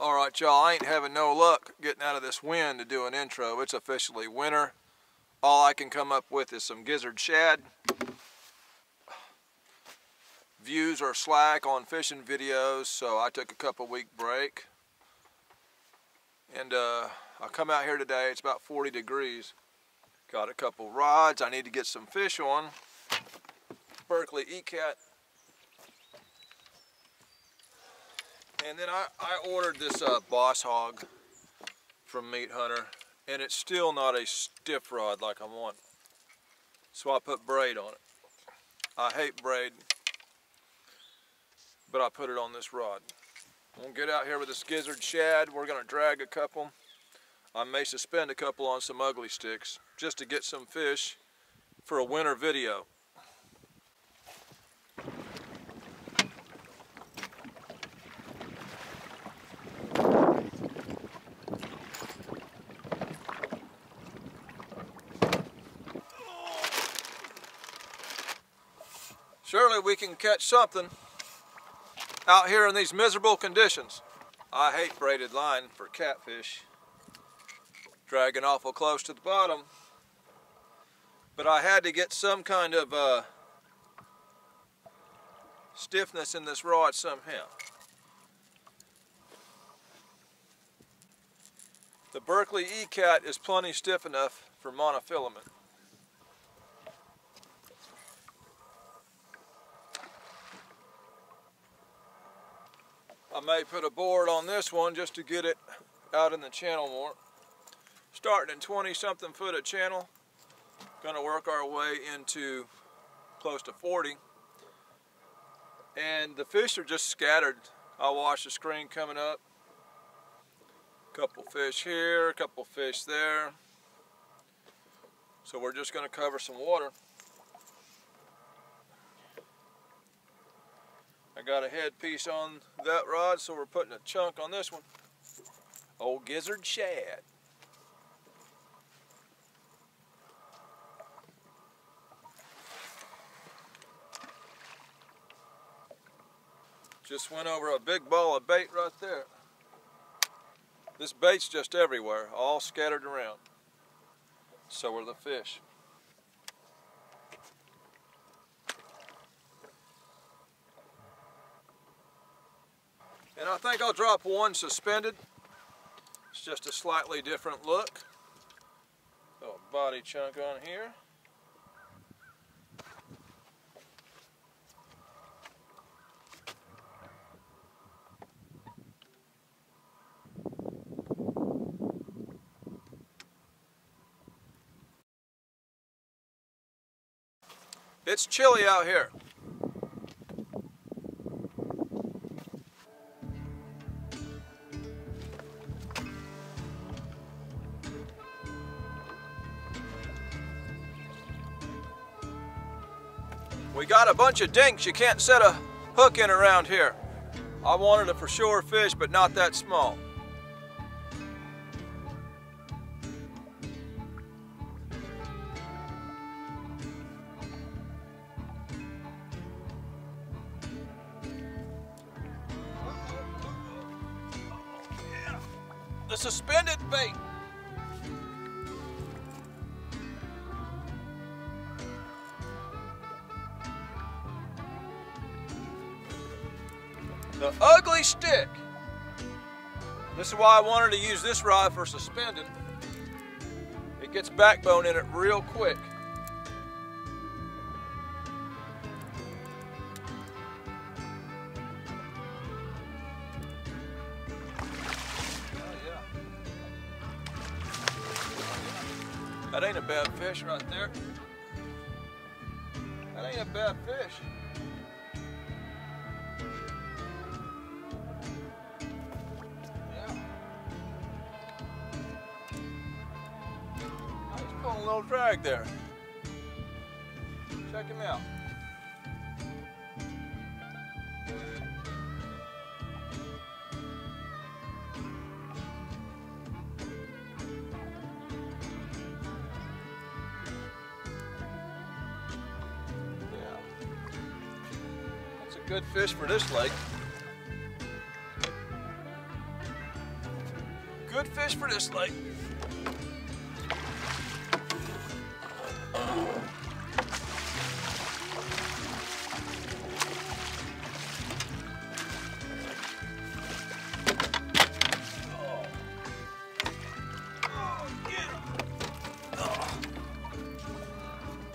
Alright y'all, I ain't having no luck getting out of this wind to do an intro. It's officially winter. All I can come up with is some gizzard shad. Views are slack on fishing videos, so I took a couple-week break. And I come out here today, it's about 40 degrees. Got a couple rods I need to get some fish on. Berkeley E-Cat. And then I ordered this Boss Hog from Meat Hunter, and it's still not a stiff rod like I want. So I put braid on it. I hate braid, but I put it on this rod. We'll get out here with this gizzard shad. We're gonna drag a couple. I may suspend a couple on some ugly sticks just to get some fish for a winter video. Surely we can catch something out here in these miserable conditions. I hate braided line for catfish, dragging awful close to the bottom, but I had to get some kind of stiffness in this rod somehow. The Berkeley E-Cat is plenty stiff enough for monofilament. I may put a board on this one just to get it out in the channel more. Starting in 20-something foot of channel, gonna work our way into close to 40. And the fish are just scattered. I'll watch the screen coming up. Couple fish here, a couple fish there. So we're just gonna cover some water. I got a headpiece on that rod, so we're putting a chunk on this one. Old gizzard shad. Just went over a big ball of bait right there. This bait's just everywhere, all scattered around. So are the fish. And I think I'll drop one suspended. It's just a slightly different look. Little body chunk on here. It's chilly out here. We got a bunch of dinks you can't set a hook in around here. I wanted a for sure fish, but not that small. The suspended bait. The ugly stick. This is why I wanted to use this rod for suspended. It gets backbone in it real quick. That ain't a bad fish right there. That ain't a bad fish. Yeah. He's pulling a little drag there. Check him out. Good fish for this lake. Good fish for this lake.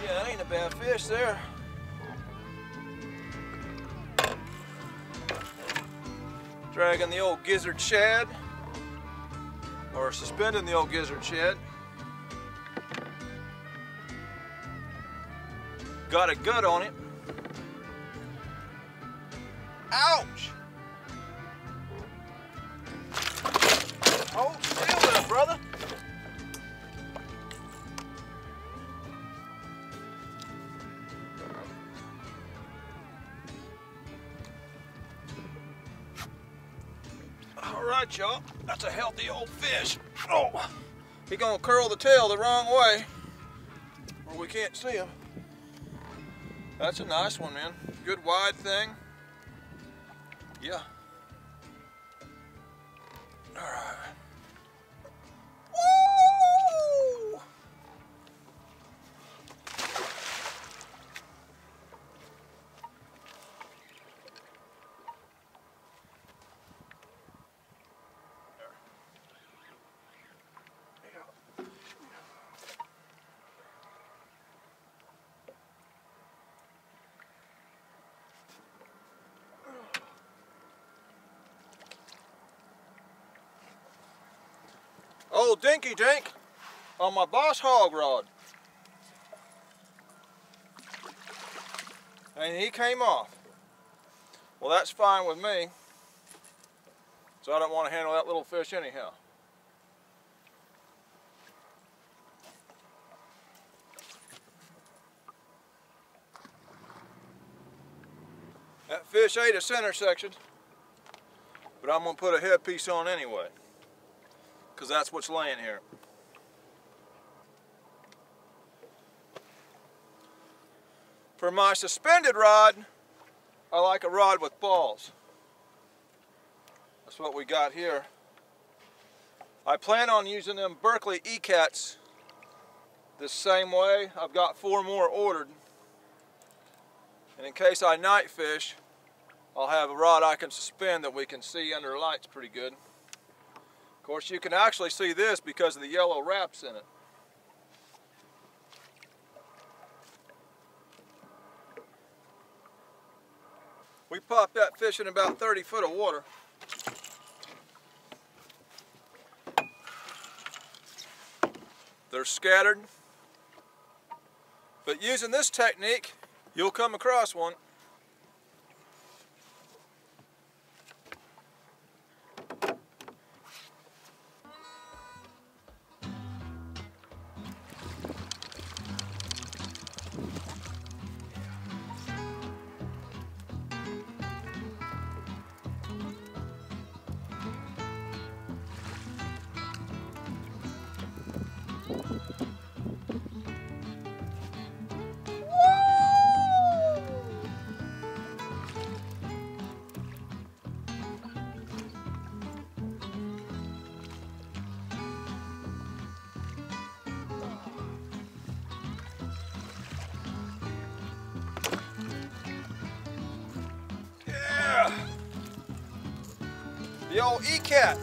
Yeah, that ain't a bad fish there. Dragging the old gizzard shad, or suspending the old gizzard shad. Got a gut on it. Ouch! Hold still there, brother. All right, y'all, that's a healthy old fish. Oh, he gonna curl the tail the wrong way, or we can't see him. That's a nice one, man. Good wide thing. Yeah. All right. Woo! Old dinky dink on my Boss Hog rod. And he came off. Well, that's fine with me. So I don't want to handle that little fish anyhow. That fish ate a center section, but I'm going to put a headpiece on anyway, because that's what's laying here. For my suspended rod, I like a rod with balls. That's what we got here. I plan on using them Berkeley E-Cats the same way. I've got 4 more ordered. And in case I night fish, I'll have a rod I can suspend that we can see under lights pretty good. Of course, you can actually see this because of the yellow wraps in it. We popped that fish in about 30 foot of water. They're scattered. But using this technique, you'll come across one. The old E-Cat.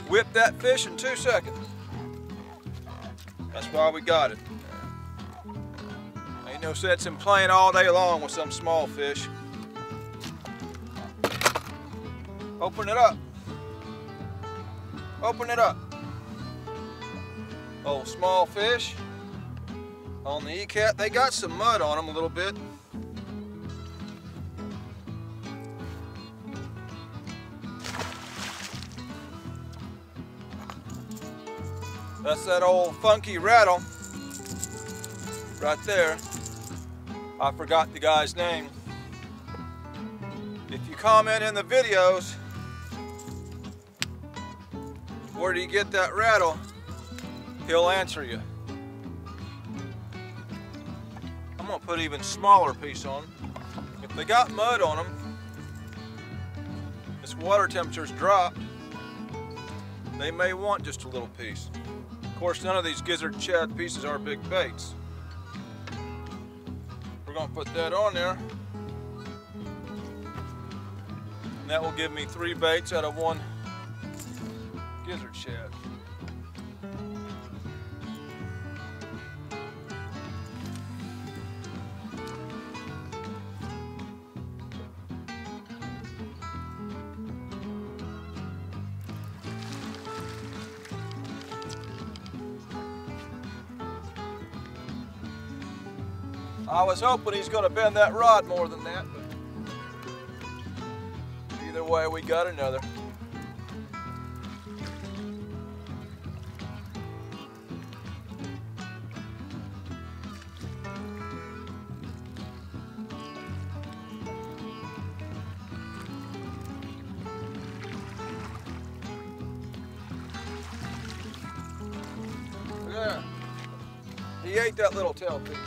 Whipped that fish in 2 seconds. That's why we got it. Ain't no sense in playing all day long with some small fish. Open it up. Open it up. Old small fish on the E-Cat. They got some mud on them a little bit. That's that old funky rattle right there. I forgot the guy's name. If you comment in the videos, where do you get that rattle? He'll answer you. I'm gonna put even smaller piece on. If they got mud on them, this water temperature's dropped. they may want just a little piece. Of course, none of these gizzard shad pieces are big baits. We're going to put that on there. And that will give me 3 baits out of 1 gizzard shad. I was hoping he's going to bend that rod more than that, but either way, we got another. Look at that. He ate that little tail piece.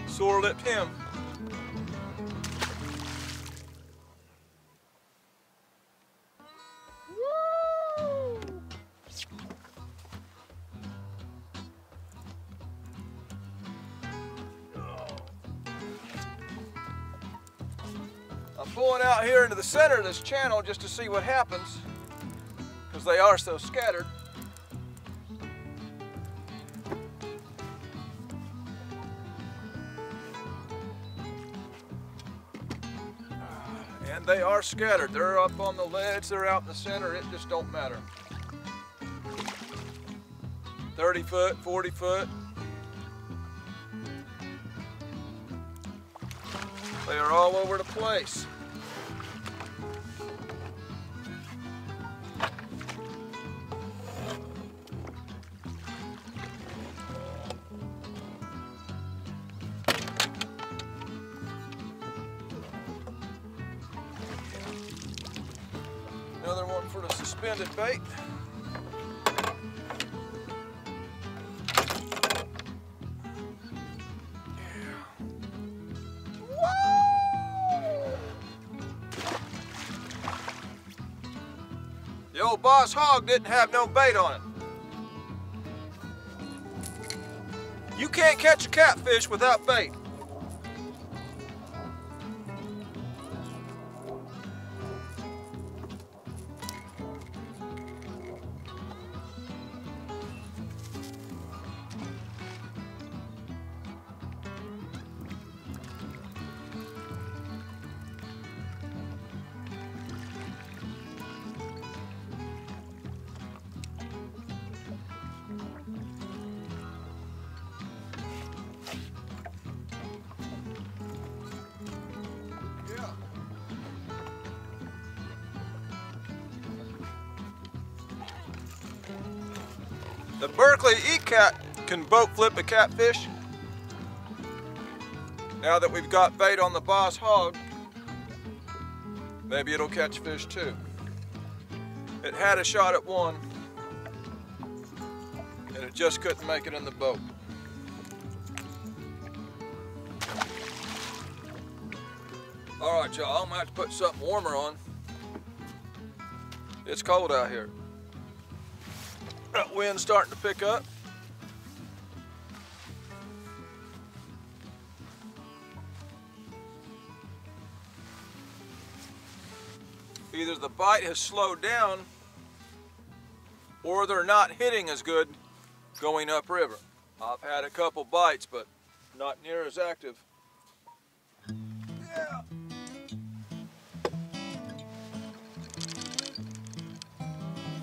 Sore-lipped him. Woo! I'm pulling out here into the center of this channel just to see what happens, because they are so scattered. And they are scattered. They're up on the ledge, they're out in the center, it just don't matter. 30 foot, 40 foot. They are all over the place. Another one for the suspended bait. The old Boss Hog didn't have no bait on it. You can't catch a catfish without bait. The Berkeley E-Cat can boat flip a catfish. Now that we've got bait on the Boss Hog, maybe it'll catch fish too. It had a shot at one, and it just couldn't make it in the boat. All right, y'all, I'm gonna have to put something warmer on. It's cold out here. That wind's starting to pick up. Either the bite has slowed down or they're not hitting as good going upriver. I've had a couple bites, but not near as active. Yeah.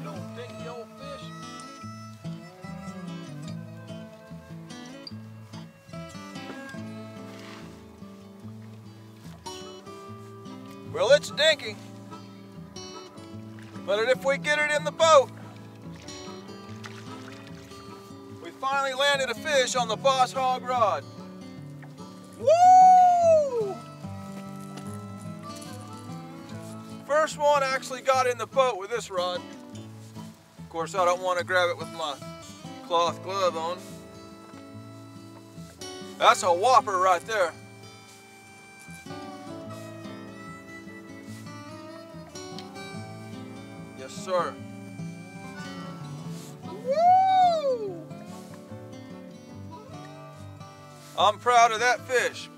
Little dinky old fish. Well, it's dinky, but if we get it in the boat, we finally landed a fish on the Boss Hog rod. Woo! First one actually got in the boat with this rod. Of course, I don't want to grab it with my cloth glove on. That's a whopper right there. Yes, sir. Woo! I'm proud of that fish.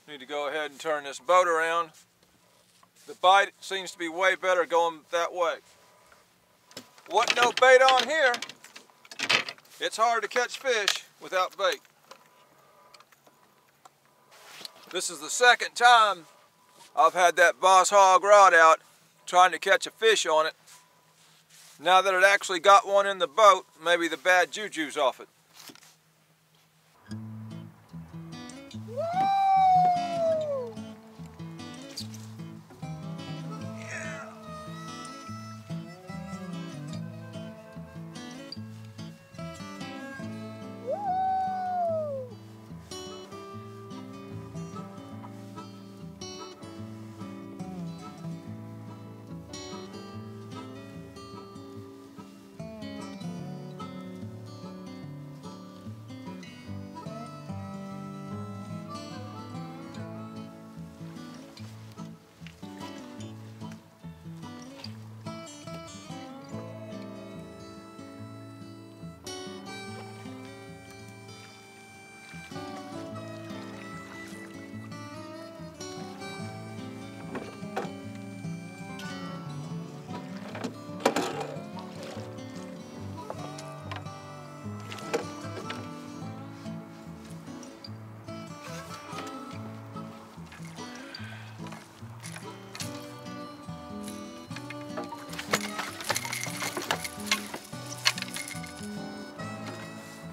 Need to go ahead and turn this boat around. The bite seems to be way better going that way. Wasn't no bait on here. It's hard to catch fish without bait. This is the second time I've had that Boss Hog rod out trying to catch a fish on it. Now that it actually got one in the boat, maybe the bad juju's off it.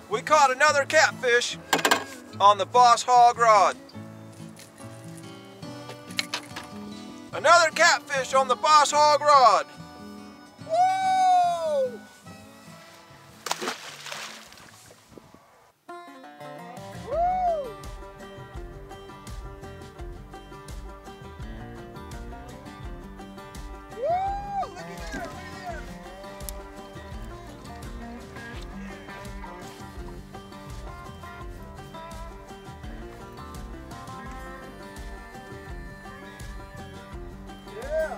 We caught another catfish on the Boss Hog rod. Another catfish on the Boss Hog rod. Woo! Woo! Woo! Look at there, look at there. Yeah.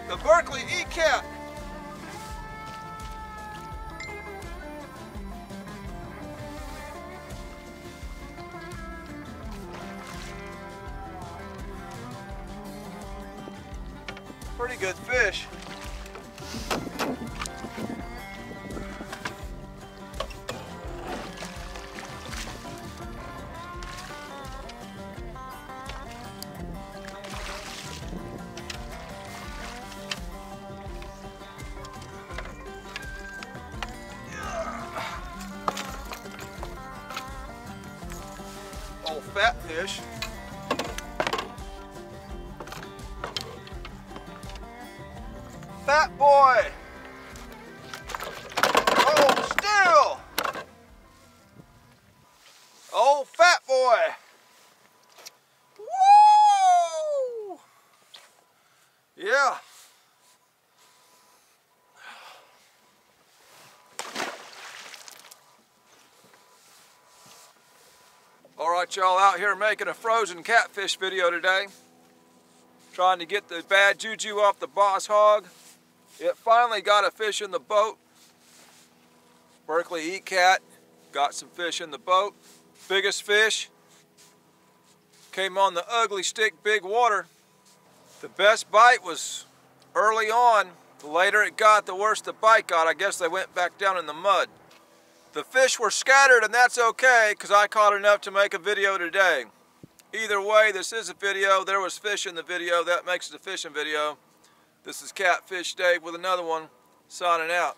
The Berkeley E-Cat. Pretty good fish. Old fat fish. Fat boy. Oh, still. Oh, fat boy. Woo! Yeah. Alright y'all, out here making a frozen catfish video today. Trying to get the bad juju off the boss hog. It finally got a fish in the boat. Berkeley Eat Cat got some fish in the boat. Biggest fish came on the ugly stick big water. The best bite was early on. The later it got, the worse the bite got. I guess they went back down in the mud. The fish were scattered, and that's okay because I caught enough to make a video today. Either way, this is a video. There was fish in the video. That makes it a fishing video. This is Catfish Dave with another one. Signing out.